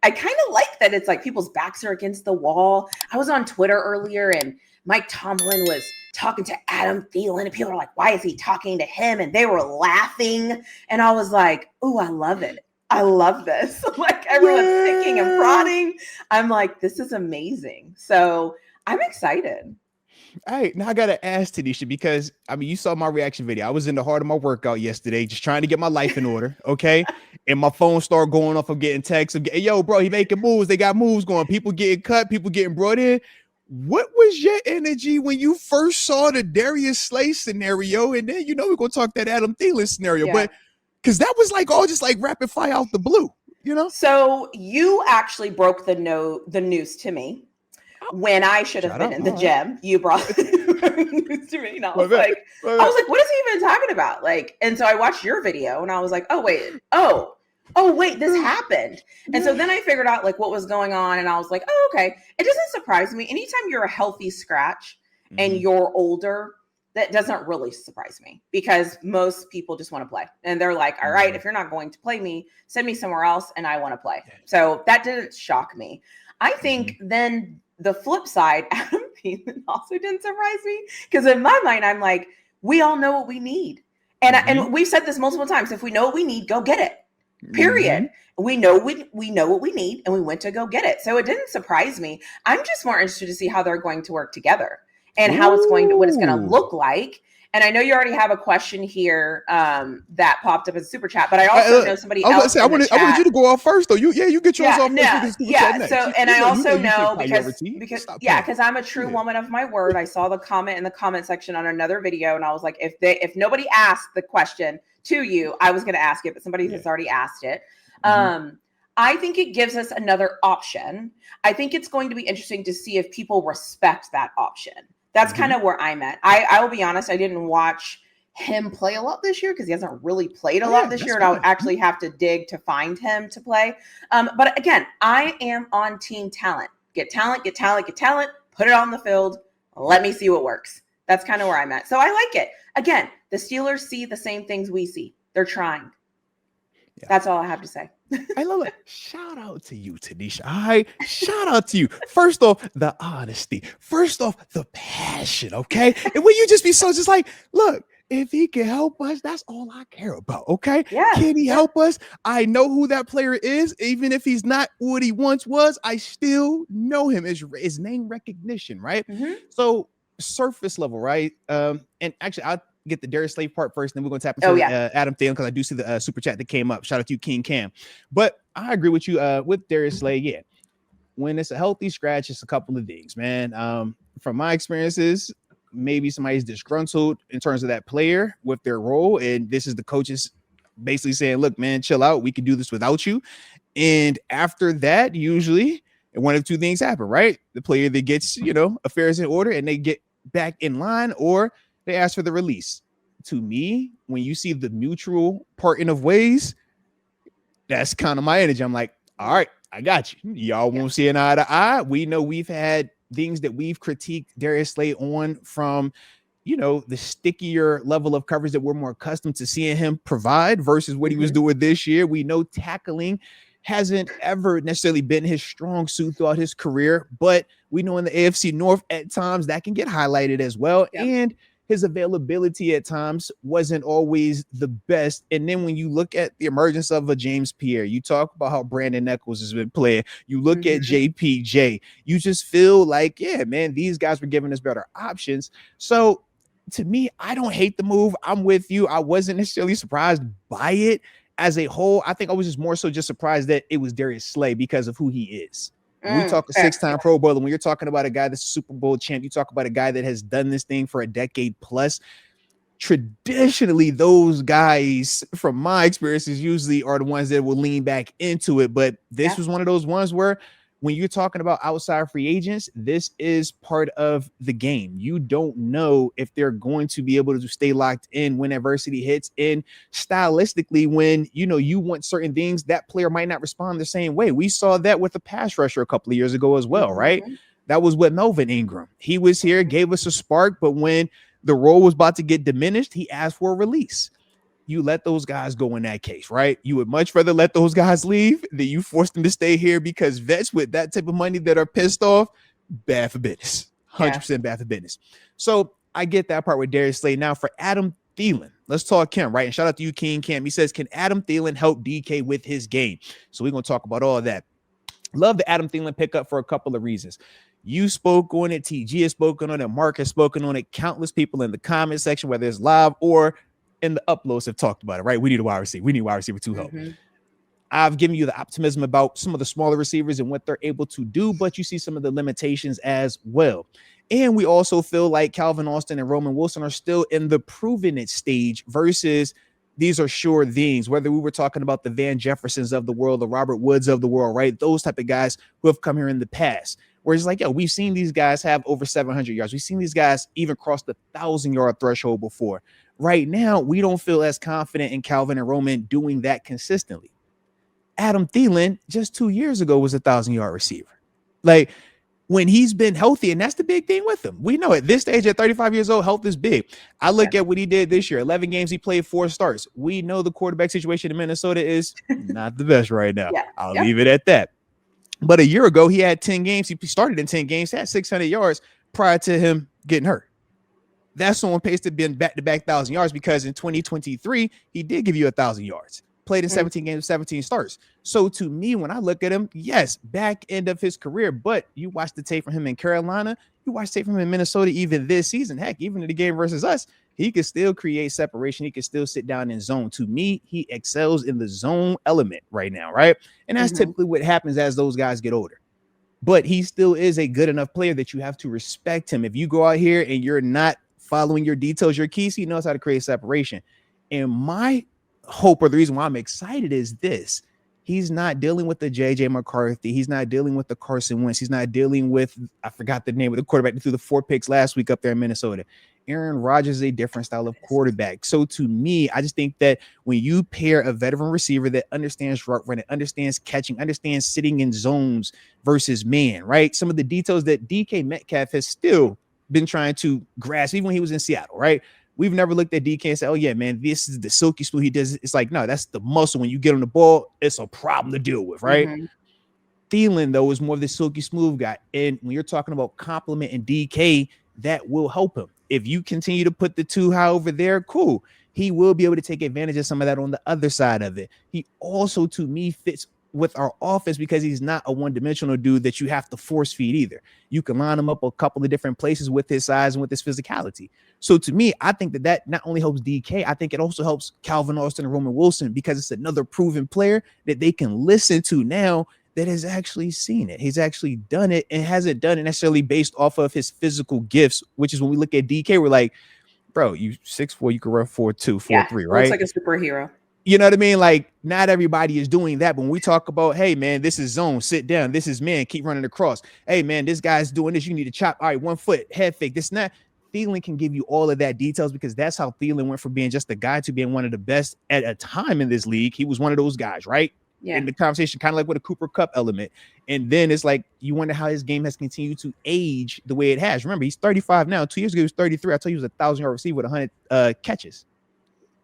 I kind of like that it's like people's backs are against the wall. I was on Twitter earlier and Mike Tomlin was talking to Adam Thielen and people are like, why is he talking to him? And they were laughing. And I was like, oh, I love it. I love this. Like everyone's thinking and prodding. I'm like, this is amazing. So I'm excited. All right, now I gotta ask TaNeisha, because I mean, you saw my reaction video. I was in the heart of my workout yesterday, just trying to get my life in order, okay? And my phone started going off. I'm getting texts. Yo, bro, he making moves. They got moves going. People getting cut. People getting brought in. What was your energy when you first saw the Darius Slay scenario? And then we're gonna talk that Adam Thielen scenario, but because that was like all just like rapid fire out the blue, So you actually broke the news to me. When I should have been in the gym, you brought it to me. And I was like, what is he even talking about? Like, and so I watched your video and I was like, oh, wait, this happened. And so then I figured out like what was going on. And I was like, oh, okay. It doesn't surprise me. Anytime you're a healthy scratch and you're older, that doesn't really surprise me because most people just want to play. And they're like, all right, if you're not going to play me, send me somewhere else and I want to play. So that didn't shock me. I think then the flip side, Adam Thielen also didn't surprise me because in my mind, I'm like, we all know what we need. And we've said this multiple times. If we know what we need, go get it, period. We know we know what we need and we went to go get it. So it didn't surprise me. I'm just more interested to see how they're going to work together and what it's going to look like. And I know you already have a question here that popped up as a super chat, but I also know somebody else. I wanted you to go off first, though. You get yours off first. So, and I also know because I'm a true woman of my word. I saw the comment in the comment section on another video, and I was like, if nobody asked the question to you, I was going to ask it, but somebody has already asked it. I think it gives us another option. I think it's going to be interesting to see if people respect that option. That's kind of where I'm at. I will be honest, I didn't watch him play a lot this year because he hasn't really played a lot this year. And I'll actually have to dig to find him to play. But again, I am on team talent. Get talent, put it on the field. Let me see what works. That's kind of where I'm at. So I like it. Again, the Steelers see the same things we see. They're trying. Yeah. That's all I have to say. I love it. Shout out to you, TaNeisha. All right. Shout out to you. First off, the honesty. First off, the passion. Okay. And when you just be so just like, look, if he can help us, that's all I care about. Okay. Yeah. Can he help us? I know who that player is. Even if he's not what he once was, I still know him. His name recognition, right? So surface level, right? And actually, I'll get the Darius Slay part first, and then we're going to tap into Adam Thielen because I do see the super chat that came up. Shout out to you, King Cam. But I agree with you with Darius Slay. Yeah, when it's a healthy scratch, it's a couple of things, man. From my experiences, maybe somebody's disgruntled in terms of that player with their role, and this is the coaches basically saying, "Look, man, chill out. We can do this without you." And after that, usually one of two things happen, right? The player that gets affairs in order and they get back in line, or they ask for the release. To me, when you see the mutual parting of ways, that's kind of my energy. I'm like, all right, I got you. Y'all won't see an eye to eye. We know we've had things that we've critiqued Darius Slay on from, the stickier level of coverage that we're more accustomed to seeing him provide versus what he was doing this year. We know tackling hasn't ever necessarily been his strong suit throughout his career, but we know in the AFC North at times that can get highlighted as well. Yep. And his availability at times wasn't always the best. And then when you look at the emergence of a James Pierre, you talk about how Brandon Echols has been playing, you look at JPJ, you just feel like, yeah, man, these guys were giving us better options. So to me, I don't hate the move. I'm with you. I wasn't necessarily surprised by it as a whole. I think I was just more so just surprised that it was Darius Slay because of who he is. When we talk a 6-time Pro Bowler, when you're talking about a guy that's a Super Bowl champ, you talk about a guy that has done this thing for a decade plus. Traditionally, those guys, from my experiences, usually are the ones that will lean back into it. But this was one of those ones where when you're talking about outside free agents, this is part of the game. You don't know if they're going to be able to stay locked in when adversity hits. And stylistically, when you want certain things, that player might not respond the same way. We saw that with the pass rusher a couple of years ago as well, right? That was with Melvin Ingram. He was here, gave us a spark, but when the role was about to get diminished, he asked for a release. you let those guys go in that case, right? You would much rather let those guys leave than you force them to stay here, because vets with that type of money that are pissed off, bad for business. 100% bad for business. So I get that part with Darius Slay. Now for Adam Thielen, let's talk him, right? And shout out to you, King Cam. He says, can Adam Thielen help DK with his game? So we're going to talk about all of that. Love the Adam Thielen pickup for a couple of reasons. You spoke on it. TG has spoken on it. Mark has spoken on it. Countless people in the comment section, whether it's live or in the uploads, have talked about it, right? We need a wide receiver. We need a wide receiver to help. I've given you the optimism about some of the smaller receivers and what they're able to do, but you see some of the limitations as well. And we also feel like Calvin Austin and Roman Wilson are still in the proven it stage versus these are sure things, whether we were talking about the Van Jeffersons of the world, the Robert Woods of the world, right? Those type of guys who have come here in the past. Where it's like, yo, we've seen these guys have over 700 yards. We've seen these guys even cross the 1,000-yard threshold before. Right now, we don't feel as confident in Calvin and Roman doing that consistently. Adam Thielen just 2 years ago was a 1,000-yard receiver. Like, when he's been healthy, and that's the big thing with him. We know at this stage, at 35 years old, health is big. I look at what he did this year, 11 games, he played 4 starts. We know the quarterback situation in Minnesota is not the best right now. I'll leave it at that. But a year ago, he had 10 games. He started in 10 games, had 600 yards prior to him getting hurt. That's on pace to be back-to-back 1,000 yards, because in 2023, he did give you 1,000 yards. Played in 17 games, 17 starts. So to me, when I look at him, yes, back end of his career, but you watch the tape from him in Carolina, you watch tape from him in Minnesota even this season. Heck, even in the game versus us, he could still create separation. He could still sit down in zone. To me, he excels in the zone element right now, right? And that's typically what happens as those guys get older. But he still is a good enough player that you have to respect him. If you go out here and you're not following your details, your keys, he knows how to create separation. And my hope, or the reason why I'm excited, is this. He's not dealing with the JJ McCarthy. He's not dealing with the Carson Wentz. He's not dealing with, I forgot the name of the quarterback that threw the 4 picks last week up there in Minnesota. Aaron Rodgers is a different style of quarterback. So to me, I just think that when you pair a veteran receiver that understands route running, understands catching, understands sitting in zones versus man, right? Some of the details that DK Metcalf has still been trying to grasp, even when he was in Seattle, right? We've never looked at DK and said, oh, yeah, man, this is the silky smooth he does. It's like, no, that's the muscle. When you get on the ball, it's a problem to deal with, right? Thielen, though, is more of the silky smooth guy. And when you're talking about compliment and DK, that will help him. If you continue to put the two high over there, cool. He will be able to take advantage of some of that on the other side of it. He also, to me, fits with our offense because he's not a one-dimensional dude that you have to force feed either. You can line him up a couple of different places with his size and with his physicality. So to me, I think that not only helps DK, I think it also helps Calvin Austin and Roman Wilson, because it's another proven player that they can listen to now that has actually seen it. He's actually done it, and hasn't done it necessarily based off of his physical gifts, which is when we look at DK, we're like, bro, you 6'4", you can run 4'2", 4'3", right? Looks like a superhero. You know what I mean? Like, not everybody is doing that. But when we talk about, hey, man, this is zone, sit down. This is man, keep running across. Hey, man, this guy's doing this. You need to chop. All right, 1 foot, head fake. This and that. Thielen can give you all of that details, because that's how Thielen went from being just a guy to being one of the best at a time in this league. He was one of those guys, right? In the conversation, kind of like with a Cooper Kupp element. And then it's like, you wonder how his game has continued to age the way it has. Remember, he's 35 now. 2 years ago, he was 33. I told you he was 1,000-yard receiver with 100 catches.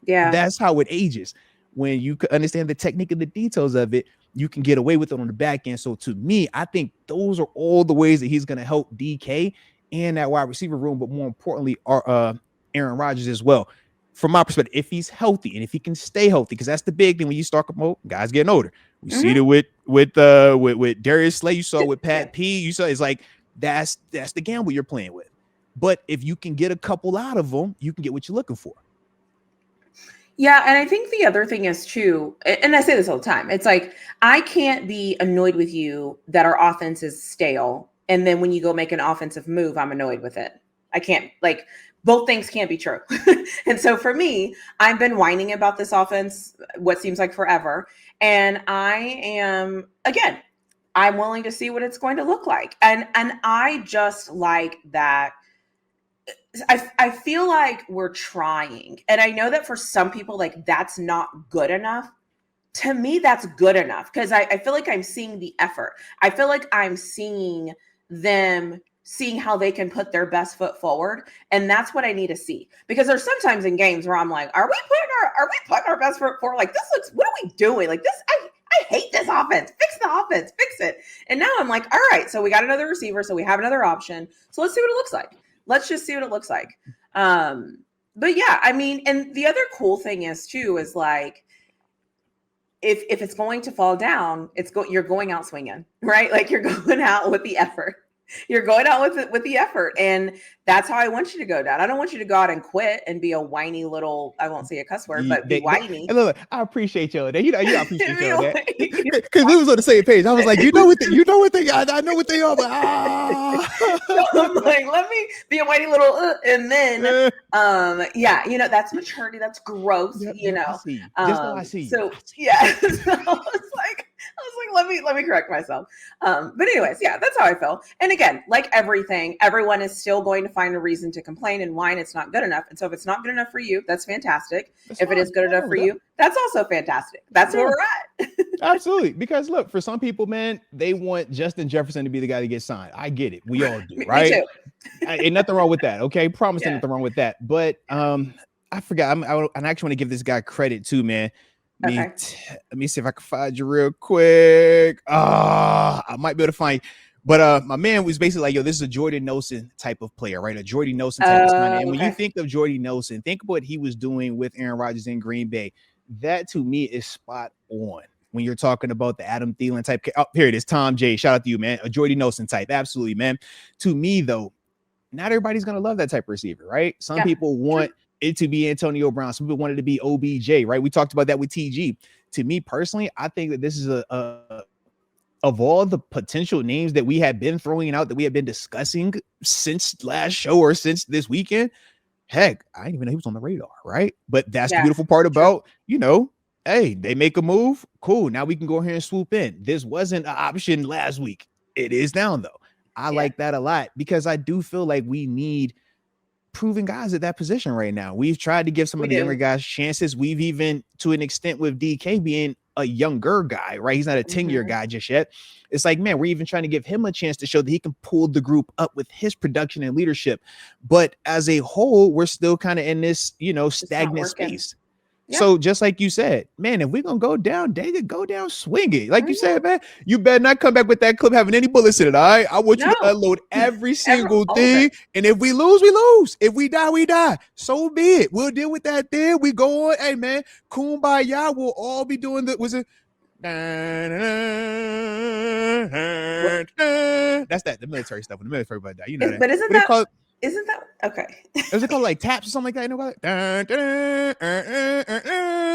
Yeah. That's how it ages. When you can understand the technique and the details of it, you can get away with it on the back end. So to me, I think those are all the ways that he's going to help DK and that wide receiver room, but more importantly, Aaron Rodgers as well. From my perspective, if he's healthy and if he can stay healthy, because that's the big thing when you start guys getting older. We see it with Darius Slay. You saw it with Pat P. You saw it's like that's the gamble you're playing with. But if you can get a couple out of them, you can get what you're looking for. Yeah, and I think the other thing is too, and I say this all the time, it's like, I can't be annoyed with you that our offense is stale, and then when you go make an offensive move, I'm annoyed with it. I can't, like, both things can't be true. And so for me, I've been whining about this offense what seems like forever, and I'm willing to see what it's going to look like. And I just like that. I feel like we're trying. And I know that for some people, like, that's not good enough. To me, that's good enough, because I feel like I'm seeing the effort. I feel like I'm seeing them seeing how they can put their best foot forward. And that's what I need to see, because there's sometimes in games where I'm like, are we putting our best foot forward? Like, what are we doing? Like this, I hate this offense. Fix the offense, fix it. And now I'm like, all right, so we got another receiver, so we have another option. So let's see what it looks like. Let's just see what it looks like. But yeah, I mean, and the other cool thing is too, is like, if it's going to fall down, you're going out swinging, right? Like you're going out with the effort. You're going out with the effort. And that's how I want you to go down. I don't want you to go out and quit and be a whiny little, I won't say a cuss word, but be whiny. Look, I appreciate you. You know, I appreciate you that. Because we was on the same page. I was like, I know what they are, but So I'm like, let me be a whiny little, and then, yeah, you know, that's maturity, that's growth, you know. I see. So yeah, so I was like, let me correct myself. But anyways, yeah, that's how I feel. And again, like everything, everyone is still going to find a reason to complain and whine it's not good enough. And so if it's not good enough for you, that's fantastic. If it is good enough for you, that's also fantastic. That's where we're at. Absolutely. Because look, for some people, man, they want Justin Jefferson to be the guy to get signed. I get it. We all do, right? Me too. Ain't nothing wrong with that. Okay. Promise ain't nothing wrong with that. But I forgot. I actually want to give this guy credit too, man. Let me see if I can find you real quick. I might be able to find you. But my man was basically like, yo, this is a Jordy Nelson type of player, right? A Jordy Nelson type of sign. And when you think of Jordy Nelson, think of what he was doing with Aaron Rodgers in Green Bay. That to me is spot on when you're talking about the Adam Thielen type. Oh, here it is. Tom J. Shout out to you, man. A Jordy Nelson type. Absolutely, man. To me, though, not everybody's going to love that type of receiver, right? Some people want it to be Antonio Brown. Some people want it to be OBJ, right? We talked about that with TG. To me personally, I think that this is of all the potential names that we have been throwing out, that we have been discussing since last show or since this weekend, heck, I didn't even know he was on the radar, right? But that's the beautiful part about, you know, hey, they make a move. Cool. Now we can go here and swoop in. This wasn't an option last week. It is now, though. I like that a lot, because I do feel like we need proven guys at that position right now. We've tried to give some of the younger guys chances. We've even, to an extent, with DK being a younger guy, right? He's not a 10-year guy just yet. It's like, man, we're even trying to give him a chance to show that he can pull the group up with his production and leadership. But as a whole, we're still kind of in this, you know, stagnant space. So just like you said, man, if we're going to go down, David, go down swinging. Like you said, man, you better not come back with that clip having any bullets in it, all right? I want you to unload every single thing. And if we lose, we lose. If we die, we die. So be it. We'll deal with that then. We go on. Hey, man, kumbaya. We'll all be doing the, was it? That's the military stuff. When the military everybody die, you know that. But isn't that... Isn't that okay? Is it called like taps or something like that? You know about it?